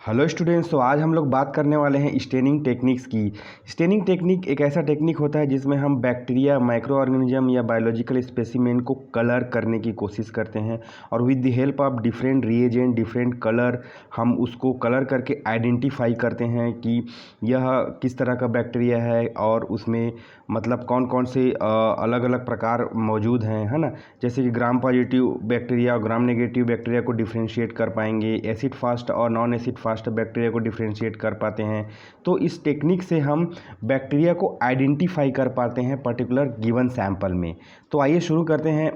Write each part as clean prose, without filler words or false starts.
Hello students. तो आज हम लोग बात करने वाले हैं स्टेनिंग टेक्निक्स की। स्टेनिंग टेक्निक एक ऐसा टेक्निक होता है जिसमें हम बैक्टीरिया, माइक्रो ऑर्गेनिज्म या बायोलॉजिकल स्पेसिमेन को कलर करने की कोशिश करते हैं और with the help of different reagent, different colour हम उसको कलर करके आइडेंटिफाई करते हैं कि यह किस तरह का बैक्टीरिया है और उसमें मतलब कौन कौन से अलग अलग प्रकार मौजूद हैं, है ना। जैसे कि ग्राम पॉजिटिव बैक्टीरिया और ग्राम नेगेटिव बैक्टीरिया को डिफ्रेंशिएट कर पाएंगे, एसिड फास्ट और नॉन एसिड फास्ट बैक्टीरिया को डिफ्रेंशिएट कर पाते हैं। तो इस टेक्निक से हम बैक्टीरिया को आइडेंटिफाई कर पाते हैं पर्टिकुलर गिवन सैंपल में। तो आइए शुरू करते हैं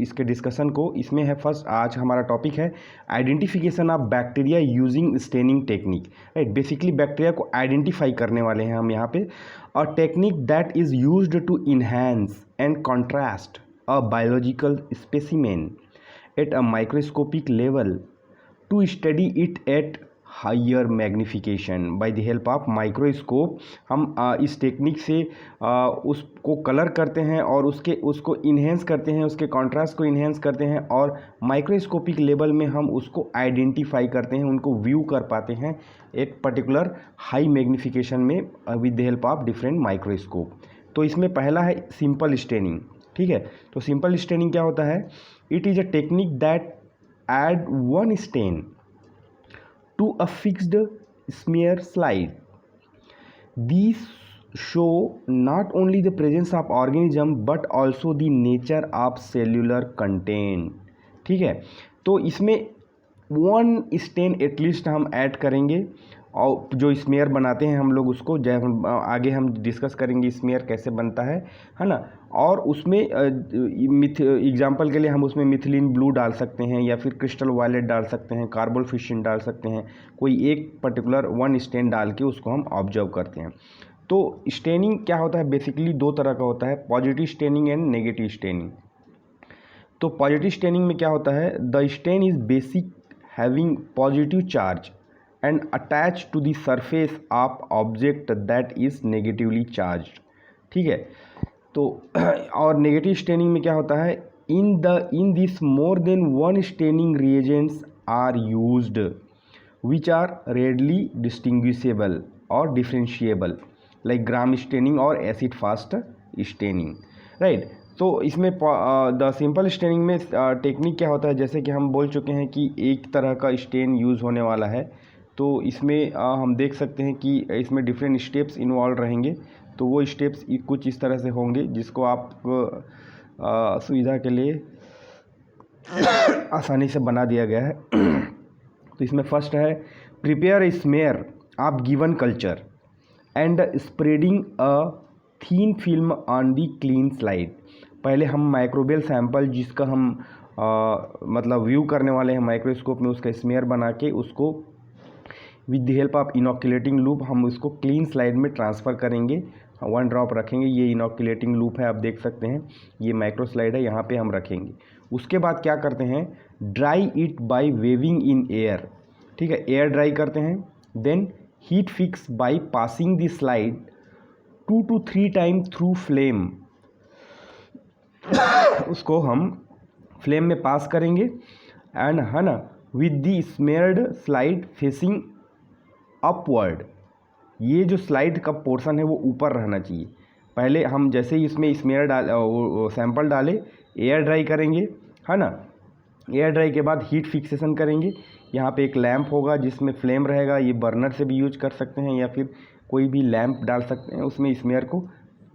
इसके डिस्कशन को। इसमें है फर्स्ट, आज हमारा टॉपिक है identification of bacteria using staining technique. Right, basically bacteria को आइडेंटिफाई करने वाले हैं हम यहाँ पे। A technique that is used to enhance and contrast a biological specimen at a microscopic level to study it at higher magnification by the help of microscope. हम इस technique से उसको कलर करते हैं और उसको इन्हेंस करते हैं, उसके कॉन्ट्रास्ट को इन्हेंस करते हैं और माइक्रोस्कोपिक लेवल में हम उसको आइडेंटिफाई करते हैं, उनको व्यू कर पाते हैं एक पर्टिकुलर हाई मैग्नीफिकेशन में with the help of different microscope. तो इसमें पहला है सिंपल स्टेनिंग। ठीक है, तो सिंपल स्टेनिंग क्या होता है? It is a technique that add one stain to a fixed smear slide. These show not only the presence of organism but also the nature of cellular content. ठीक है, तो इसमें वन स्टेन एटलीस्ट हम add करेंगे और जो smear बनाते हैं हम लोग उसको जब आगे हम डिस्कस करेंगे स्मेयर कैसे बनता है ना। और उसमें एग्जांपल के लिए हम उसमें मिथिलीन ब्लू डाल सकते हैं या फिर क्रिस्टल वायलेट डाल सकते हैं, कार्बोल्फिशिन डाल सकते हैं, कोई एक पर्टिकुलर वन स्टेन डाल के उसको हम ऑब्जर्व करते हैं। तो स्टेनिंग क्या होता है? बेसिकली दो तरह का होता है, positive staining and negative staining. तो पॉजिटिव स्टेनिंग में क्या होता है? The stain is basic having positive charge and attached to the surface of object that is negatively charged। ठीक है, तो और नेगेटिव स्टेनिंग में क्या होता है? in this more than one staining reagents are used which are readily distinguishable or differentiable like gram staining और acid fast staining। Right, तो इसमें द सिंपल स्टेनिंग में टेक्निक क्या होता है? जैसे कि हम बोल चुके हैं कि एक तरह का स्टेन यूज़ होने वाला है, तो इसमें हम देख सकते हैं कि इसमें डिफरेंट स्टेप्स इन्वॉल्व रहेंगे। तो वो स्टेप्स कुछ इस तरह से होंगे जिसको आप सुविधा के लिए आसानी से बना दिया गया है। तो इसमें फर्स्ट है prepare smear of given culture and spreading a thin film on the clean slide. पहले हम माइक्रोबियल सैंपल जिसका हम मतलब व्यू करने वाले हैं माइक्रोस्कोप में, उसका स्मेयर बना के उसको with the help of inoculating loop हम उसको क्लीन स्लाइड में ट्रांसफ़र करेंगे। 1 ड्रॉप रखेंगे, ये इनोकुलेटिंग लूप है, आप देख सकते हैं ये माइक्रो स्लाइड है, यहाँ पे हम रखेंगे। उसके बाद क्या करते हैं? Dry it by waving in air. ठीक है, एयर ड्राई करते हैं। Then heat fix by passing the slide 2 to 3 time through flame. उसको हम फ्लेम में पास करेंगे एंड है ना with the smeared slide facing upward. ये जो स्लाइड का पोर्शन है वो ऊपर रहना चाहिए। पहले हम जैसे ही इसमें स्मेयर सैंपल डाले, एयर ड्राई करेंगे, है ना। एयर ड्राई के बाद हीट फिक्सेशन करेंगे। यहाँ पे एक लैंप होगा जिसमें फ्लेम रहेगा, ये बर्नर से भी यूज कर सकते हैं या फिर कोई भी लैंप डाल सकते हैं। उसमें स्मेयर को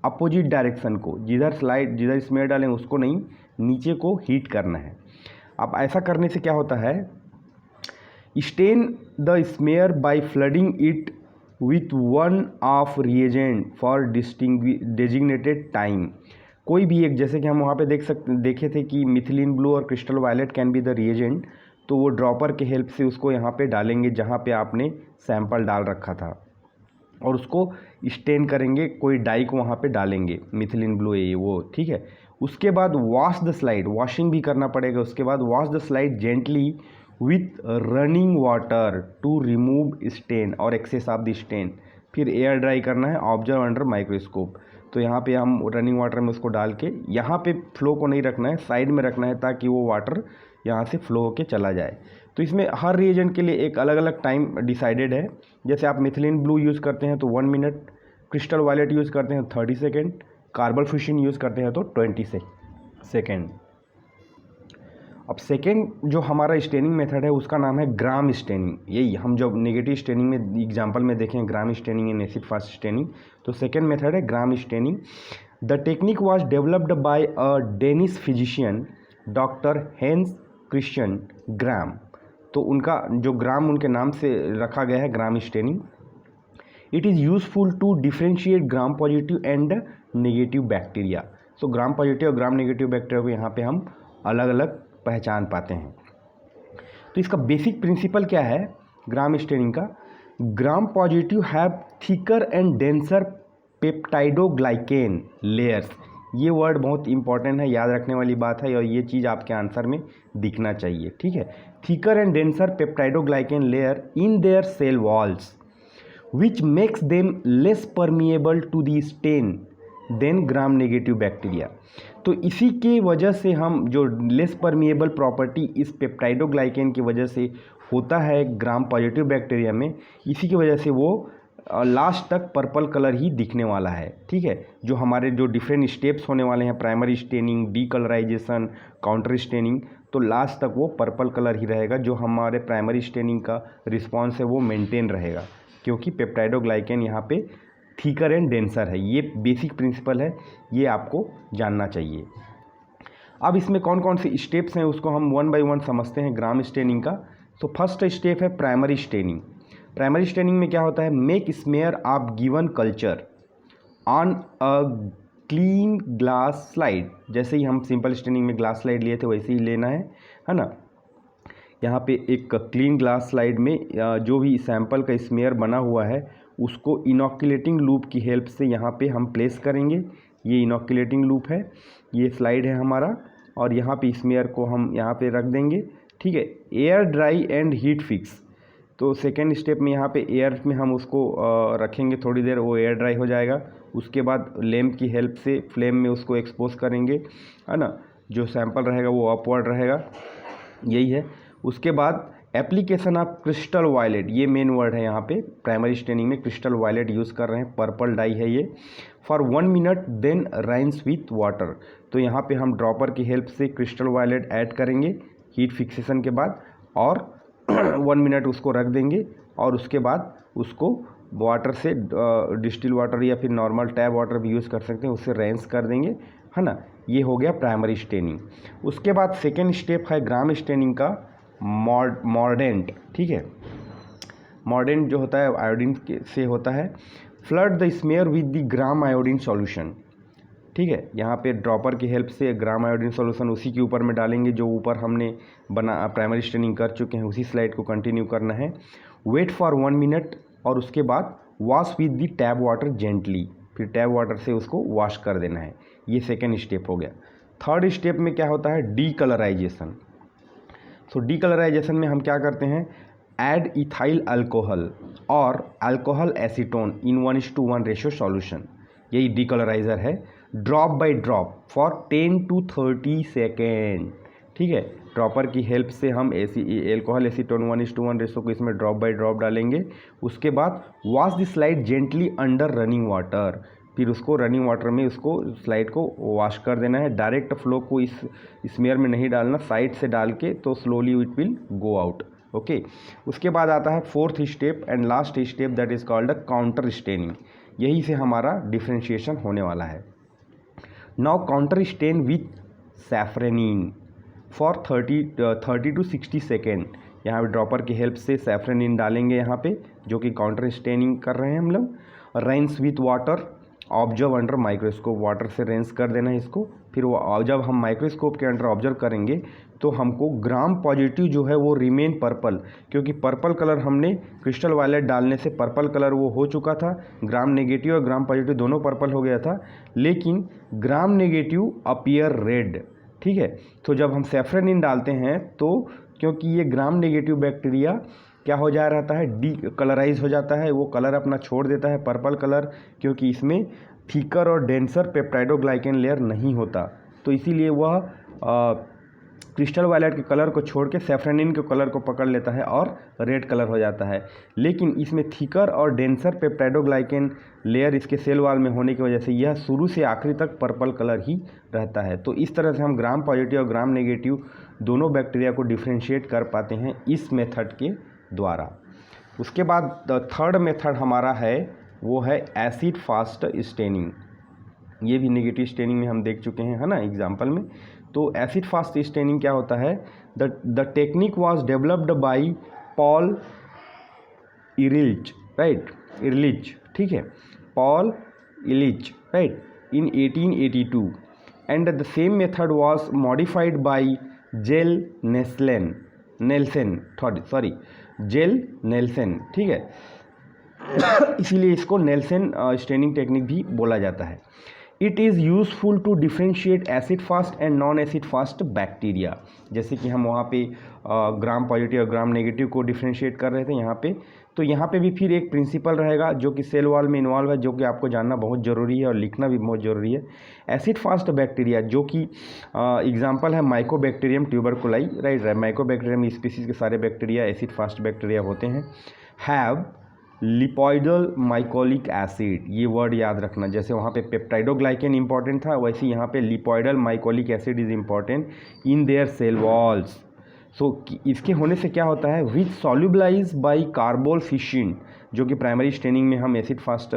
अपोजिट डायरेक्शन को, जिधर स्मेयर डालें उसको नहीं, नीचे को हीट करना है। अब ऐसा करने से क्या होता है? Stain the smear by flooding it with one of reagent for designated time. कोई भी एक, जैसे कि हम वहाँ पे देखे थे कि मिथिलीन ब्लू और crystal violet can be the reagent, तो वो ड्रॉपर के हेल्प से उसको यहाँ पे डालेंगे जहाँ पे आपने सैंपल डाल रखा था और उसको स्टेन करेंगे, कोई डाई को वहाँ पे डालेंगे, मिथिलीन ब्लू है वो। ठीक है, उसके बाद वॉश द स्लाइड, वॉशिंग भी करना पड़ेगा। उसके बाद wash the slide gently with running water to remove stain और एक्सेस ऑफ द स्टेन। फिर एयर ड्राई करना है, ऑब्जर्व अंडर माइक्रोस्कोप। तो यहाँ पे हम रनिंग वाटर में उसको डाल के, यहाँ पे फ्लो को नहीं रखना है, साइड में रखना है ताकि वो वाटर यहाँ से फ्लो होके चला जाए। तो इसमें हर रिएजेंट के लिए एक अलग अलग टाइम डिसाइडेड है। जैसे आप मिथिलीन ब्लू यूज़ करते हैं तो 1 मिनट, क्रिस्टल वायलेट यूज़ करते हैं 30 सेकेंड, कार्बन फ्यूशन यूज़ करते हैं तो 20 सेकेंड। अब सेकेंड जो हमारा स्टेनिंग मेथड है उसका नाम है ग्राम स्टेनिंग। यही हम जब नेगेटिव स्टेनिंग में एग्जांपल में देखें gram staining and acid fast staining, तो सेकेंड मेथड है gram staining. The technique was developed by a Danish physician doctor Hans Christian Gram. तो उनका जो ग्राम उनके नाम से रखा गया है, gram staining. It is useful to differentiate gram positive and negative bacteria. So gram positive और ग्राम नेगेटिव बैक्टीरिया को यहाँ पे हम अलग अलग पहचान पाते हैं। तो इसका बेसिक प्रिंसिपल क्या है ग्राम स्टेनिंग का? Gram positive have thicker and denser peptidoglycan layers. ये वर्ड बहुत इंपॉर्टेंट है, याद रखने वाली बात है, और ये चीज़ आपके आंसर में दिखना चाहिए, ठीक है। Thicker and denser peptidoglycan layer in their cell walls which makes them less permeable to the stain than gram negative bacteria. तो इसी के वजह से हम जो लेस परमिएबल प्रॉपर्टी इस पेप्टाइडोग्लाइकेन की वजह से होता है ग्राम पॉजिटिव बैक्टीरिया में, इसी की वजह से वो लास्ट तक पर्पल कलर ही दिखने वाला है, ठीक है। जो हमारे जो डिफरेंट स्टेप्स होने वाले हैं, primary staining, decolourisation, counter staining, तो लास्ट तक वो पर्पल कलर ही रहेगा। जो हमारे प्राइमरी स्टेनिंग का रिस्पॉन्स है वो मेंटेन रहेगा, क्योंकि पेप्टाइडोग्लाइकेन यहाँ पे थिकर एंड डेंसर है। ये बेसिक प्रिंसिपल है, ये आपको जानना चाहिए। अब इसमें कौन कौन से स्टेप्स हैं उसको हम 1 बाय 1 समझते हैं ग्राम स्टेनिंग का। तो फर्स्ट स्टेप है प्राइमरी स्टेनिंग। प्राइमरी स्टेनिंग में क्या होता है? Make smear of given culture on a clean glass slide. जैसे ही हम सिंपल स्टेनिंग में ग्लास स्लाइड लिए थे वैसे ही लेना है ना। यहाँ पे एक क्लीन ग्लास स्लाइड में जो भी सैंपल का स्मेयर बना हुआ है उसको इनोकुलेटिंग लूप की हेल्प से यहाँ पे हम प्लेस करेंगे। ये इनोकुलेटिंग लूप है, ये स्लाइड है हमारा, और यहाँ पे स्मेयर को हम यहाँ पे रख देंगे, ठीक है। Air dry and heat fix. तो सेकेंड स्टेप में यहाँ पे एयर में हम उसको रखेंगे थोड़ी देर, वो एयर ड्राई हो जाएगा। उसके बाद लैंप की हेल्प से फ्लेम में उसको एक्सपोज करेंगे, है ना। जो सैंपल रहेगा वो अपवर्ड रहेगा, यही है। उसके बाद एप्लीकेशन ऑफ क्रिस्टल वायलेट, ये मेन वर्ड है यहाँ पे। प्राइमरी स्टेनिंग में क्रिस्टल वायलेट यूज़ कर रहे हैं, पर्पल डाई है ये। For 1 minute then rinse with water. तो यहाँ पे हम ड्रॉपर की हेल्प से क्रिस्टल वायलेट ऐड करेंगे हीट फिक्सेशन के बाद, और 1 मिनट उसको रख देंगे, और उसके बाद उसको वाटर से डिस्टिल वाटर या फिर नॉर्मल टैप वाटर भी यूज़ कर सकते हैं, उससे रेंस कर देंगे, है ना। ये हो गया प्राइमरी स्टेनिंग। उसके बाद सेकेंड स्टेप है ग्राम स्टेनिंग का मॉर्डेंट, ठीक है। मॉर्डेंट जो होता है आयोडीन से होता है। Flood the smear with the gram iodine solution, ठीक है। यहाँ पे ड्रॉपर की हेल्प से ग्राम आयोडीन सॉल्यूशन उसी के ऊपर में डालेंगे जो ऊपर हमने प्राइमरी स्टेनिंग कर चुके हैं, उसी स्लाइड को कंटिन्यू करना है। वेट फॉर 1 मिनट, और उसके बाद wash with the tap water gently, फिर टैप वाटर से उसको वॉश कर देना है। ये सेकेंड स्टेप हो गया। थर्ड स्टेप में क्या होता है? डीकलराइजेशन। सो डीकलराइजेशन में हम क्या करते हैं? ऐड इथाइल अल्कोहल और अल्कोहल एसीटोन इन 1:1 रेशियो सॉल्यूशन, यही डीकलराइजर है। Drop by drop for 10 to 30 second, ठीक है। ड्रॉपर की हेल्प से हम अल्कोहल एसीटोन 1:1 रेशियो को इसमें ड्रॉप बाय ड्रॉप डालेंगे। उसके बाद wash the slide gently under running water, फिर उसको रनिंग वाटर में उसको स्लाइड को वॉश कर देना है। डायरेक्ट फ्लो को इस स्मेयर में नहीं डालना, साइड से डाल के, तो slowly it will go out, okay. उसके बाद आता है fourth step and last step, that is called a counter staining. यही से हमारा डिफ्रेंशिएशन होने वाला है। Now counter stain with safranin for 30 to 60 second. यहाँ पे ड्रॉपर की हेल्प से सैफ्रेनिन डालेंगे यहाँ पे, जो कि काउंटर स्टेनिंग कर रहे हैं हम लोग। Reigns with water, observe under microscope, water से रेंस कर देना है इसको। फिर वो जब हम माइक्रोस्कोप के अंडर ऑब्जर्व करेंगे तो हमको ग्राम पॉजिटिव जो है वो रिमेन पर्पल, क्योंकि पर्पल कलर हमने क्रिस्टल वायलेट डालने से पर्पल कलर वो हो चुका था। ग्राम नेगेटिव और ग्राम पॉजिटिव दोनों पर्पल हो गया था, लेकिन ग्राम नेगेटिव अपीयर रेड, ठीक है। तो जब हम सैफ्रेनिन डालते हैं तो क्योंकि ये ग्राम नेगेटिव बैक्टीरिया क्या हो जा रहता है? डी कलराइज हो जाता है, वो कलर अपना छोड़ देता है पर्पल कलर, क्योंकि इसमें थिकर और डेंसर पेप्टाइडोग्लाइकेन लेयर नहीं होता। तो इसीलिए वह क्रिस्टल वायलेट के कलर को छोड़ के सैफ्रनिन के कलर को पकड़ लेता है और रेड कलर हो जाता है। लेकिन इसमें थिकर और डेंसर पेप्टाइडोग्लाइकेन लेयर इसके सेल वॉल में होने की वजह से यह शुरू से आखिरी तक पर्पल कलर ही रहता है। तो इस तरह से हम ग्राम पॉजिटिव और ग्राम नेगेटिव दोनों बैक्टीरिया को डिफ्रेंशिएट कर पाते हैं इस मेथड के द्वारा। उसके बाद थर्ड मेथड हमारा है वो है एसिड फास्ट स्टेनिंग। ये भी नेगेटिव स्टेनिंग में हम देख चुके हैं, है ना, एग्जाम्पल में। तो एसिड फास्ट स्टेनिंग क्या होता है? The technique was developed by Paul Ehrlich, right, Ehrlich, ठीक है, Paul Ehrlich, right, in 1882 and the same method was modified by Ziehl Neelsen, Ziehl Neelsen, ठीक है। इसीलिए इसको नेल्सन स्टेनिंग टेक्निक भी बोला जाता है। It is useful to differentiate acid fast and non acid fast bacteria. जैसे कि हम वहाँ पे ग्राम पॉजिटिव और ग्राम नेगेटिव को डिफ्रेंशिएट कर रहे थे यहाँ पे, तो यहाँ पे भी फिर एक प्रिंसिपल रहेगा जो कि सेल वॉल में इन्वॉल्व है, जो कि आपको जानना बहुत ज़रूरी है और लिखना भी बहुत ज़रूरी है। एसिड फास्ट बैक्टीरिया जो कि एग्जाम्पल है माइकोबैक्टीरियम ट्यूबरकुलाई, राइट, माइकोबैक्टीरियम स्पीसीज के सारे बैक्टीरिया एसिड फास्ट बैक्टीरिया होते हैं। हैव लिपॉइडल माइकोलिक एसिड, ये वर्ड याद रखना। जैसे वहाँ पे पेप्टाइडोग्लाइकेन इंपॉर्टेंट था, वैसे यहाँ पे lipoidal mycolic acid is important in their cell walls. So इसके होने से क्या होता है? विच सॉल्युबलाइज बाई कार्बोलफिशिन, जो कि प्राइमरी स्टेनिंग में हम एसिड फास्ट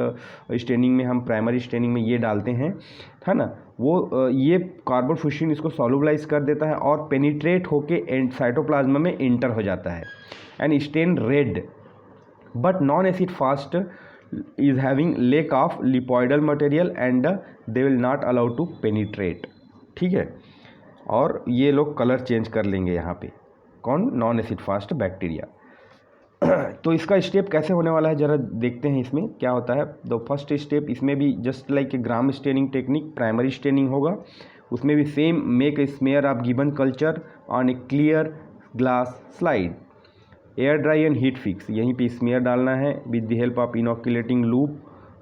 स्टेनिंग में हम प्राइमरी स्टेनिंग में ये डालते हैं, है ना, वो ये कार्बोलफिशिन इसको सॉल्युबलाइज कर देता है और पेनिट्रेट होके साइटोप्लाज्म में एंटर हो जाता है and stain red. But non-acid fast is having lack of lipoidal material and they will not allow to penetrate, ठीक है। और ये लोग कलर चेंज कर लेंगे यहाँ पे, कौन? Non acid fast bacteria. तो इसका स्टेप कैसे होने वाला है जरा देखते हैं इसमें क्या होता है। तो फर्स्ट स्टेप इसमें भी just like gram staining technique primary staining होगा, उसमें भी same make a smear of given culture on A clear glass slide, air dry and heat fix, यहीं पे स्मेयर डालना है with the help of inoculating loop,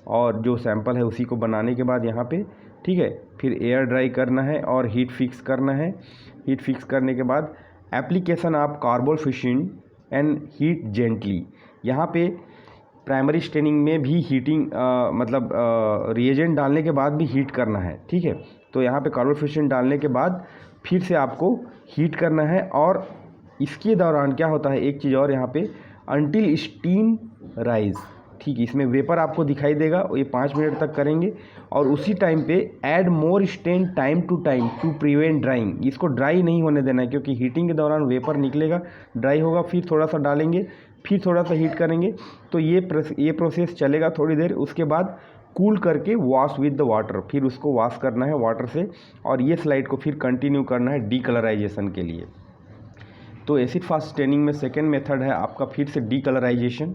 और जो sample है उसी को बनाने के बाद यहाँ पे, ठीक है, फिर एयर ड्राई करना है और हीट फिक्स करना है। हीट फिक्स करने के बाद application of carbol fuchsin and heat gently, यहाँ पे प्राइमरी स्टेनिंग में भी हीटिंग मतलब रिएजेंट डालने के बाद भी हीट करना है, ठीक है। तो यहाँ पे कार्बोलफिशिन डालने के बाद फिर से आपको हीट करना है, और इसके दौरान क्या होता है, एक चीज़ और यहाँ पे, अंटिल स्टीम राइज, ठीक, इसमें वेपर आपको दिखाई देगा, ये 5 मिनट तक करेंगे। और उसी टाइम पे add more stain time to prevent drying, इसको ड्राई नहीं होने देना है क्योंकि हीटिंग के दौरान वेपर निकलेगा, ड्राई होगा, फिर थोड़ा सा डालेंगे, फिर थोड़ा सा हीट करेंगे। तो ये प्रोसेस चलेगा थोड़ी देर, उसके बाद कूल करके वॉश विद द वाटर, फिर उसको वॉश करना है वाटर से, और ये स्लाइड को फिर कंटिन्यू करना है डीकलराइजेशन के लिए। तो एसिड फास्ट स्टेनिंग में सेकेंड मेथड है आपका फिर से डीकलराइजेशन।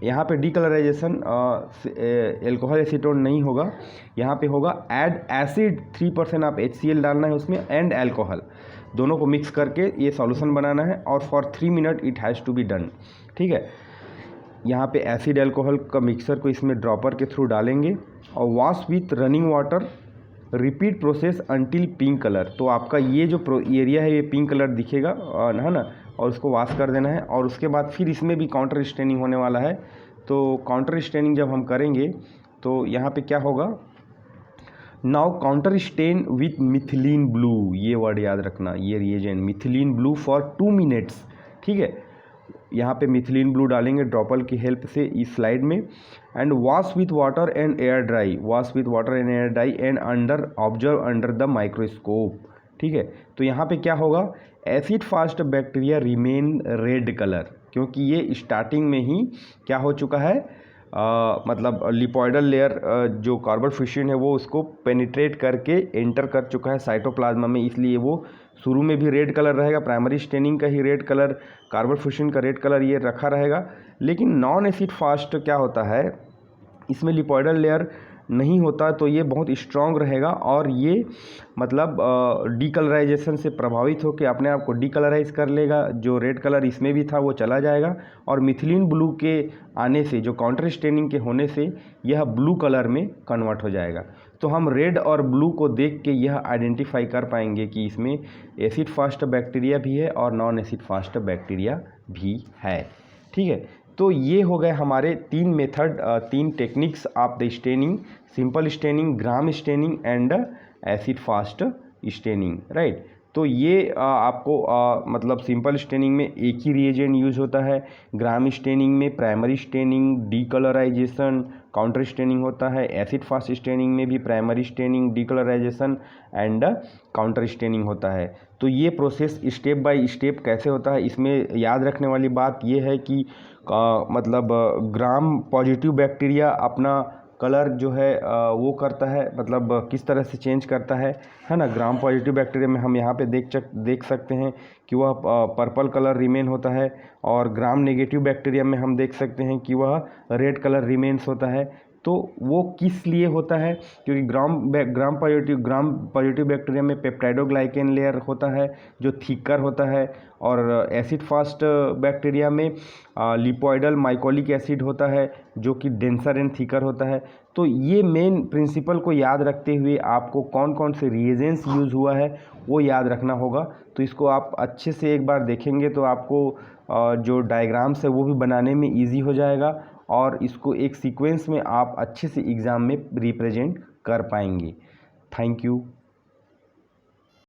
यहाँ पे डीकलराइजेशन एल्कोहल एसीटोन नहीं होगा, यहाँ पे होगा ऐड एसिड 3% आप HCl डालना है उसमें एंड अल्कोहल, दोनों को मिक्स करके ये सॉल्यूशन बनाना है, और for 3 minute it has to be done, ठीक है। यहाँ पे एसिड अल्कोहल का मिक्सर को इसमें ड्रॉपर के थ्रू डालेंगे और wash with running water, repeat process until pink colour. तो आपका ये जो एरिया है ये पिंक कलर दिखेगा, है ना, और उसको वॉश कर देना है। और उसके बाद फिर इसमें भी काउंटर स्टेनिंग होने वाला है। तो काउंटर स्टेनिंग जब हम करेंगे तो यहाँ पे क्या होगा, now counter stain with methylene blue, ये वर्ड याद रखना, ये reagent methylene blue for 2 minutes, ठीक है। यहाँ पे मिथिलीन ब्लू डालेंगे ड्रॉपर की हेल्प से इस स्लाइड में, and wash with water and air dry, wash with water and air dry and under observe under the microscope, ठीक है। तो यहाँ पे क्या होगा, acid fast bacteria remain red colour, क्योंकि ये स्टार्टिंग में ही क्या हो चुका है, मतलब लिपॉइडल लेयर जो कार्बोलफिशिन है वो उसको पेनिट्रेट करके एंटर कर चुका है साइटोप्लाज्मा में, इसलिए वो शुरू में भी रेड कलर रहेगा, प्राइमरी स्टेनिंग का ही रेड कलर, कार्बोलफिशिन का रेड कलर ये रखा रहेगा। लेकिन नॉन एसिड फास्ट क्या होता है, इसमें लिपॉइडल लेयर नहीं होता, तो ये बहुत स्ट्रॉन्ग रहेगा और ये मतलब डीकलराइजेशन से प्रभावित होकर अपने आप को डीकलराइज कर लेगा। जो रेड कलर इसमें भी था वो चला जाएगा, और मिथिलीन ब्लू के आने से, जो काउंटर स्टेनिंग के होने से, यह ब्लू कलर में कन्वर्ट हो जाएगा। तो हम रेड और ब्लू को देख के यह आइडेंटिफाई कर पाएंगे कि इसमें एसिड फास्ट बैक्टीरिया भी है और नॉन एसिड फास्ट बैक्टीरिया भी है। ठीक है, तो ये हो गए हमारे 3 method, 3 techniques of the staining: simple staining, gram staining and acid fast staining, right. तो ये आपको मतलब सिंपल स्टेनिंग में एक ही रिएजेंट यूज होता है, ग्राम स्टेनिंग में primary staining, decolourisation, counter staining होता है, एसिड फास्ट स्टेनिंग में भी primary staining, decolourisation and counter staining होता है। तो ये प्रोसेस स्टेप बाय स्टेप कैसे होता है, इसमें याद रखने वाली बात ये है कि मतलब ग्राम पॉजिटिव बैक्टीरिया अपना कलर जो है वो करता है, मतलब किस तरह से चेंज करता है ना। ग्राम पॉजिटिव बैक्टीरिया में हम यहाँ पे देख सकते हैं कि वह पर्पल कलर रिमेन होता है, और ग्राम नेगेटिव बैक्टीरिया में हम देख सकते हैं कि वह रेड कलर रिमेन्स होता है। तो वो किस लिए होता है, क्योंकि ग्राम पॉजिटिव बैक्टीरिया में पेप्टाइडोग्लाइकेन लेयर होता है जो थिकर होता है, और एसिड फास्ट बैक्टीरिया में लिपोइडल माइकोलिक एसिड होता है जो कि डेंसर एंड थिकर होता है। तो ये मेन प्रिंसिपल को याद रखते हुए आपको कौन कौन से रिएजेंट्स यूज़ हुआ है वो याद रखना होगा। तो इसको आप अच्छे से एक बार देखेंगे तो आपको जो डायग्राम्स है वो भी बनाने में ईजी हो जाएगा, और इसको एक सीक्वेंस में आप अच्छे से एग्ज़ाम में रिप्रेजेंट कर पाएंगे। Thank you.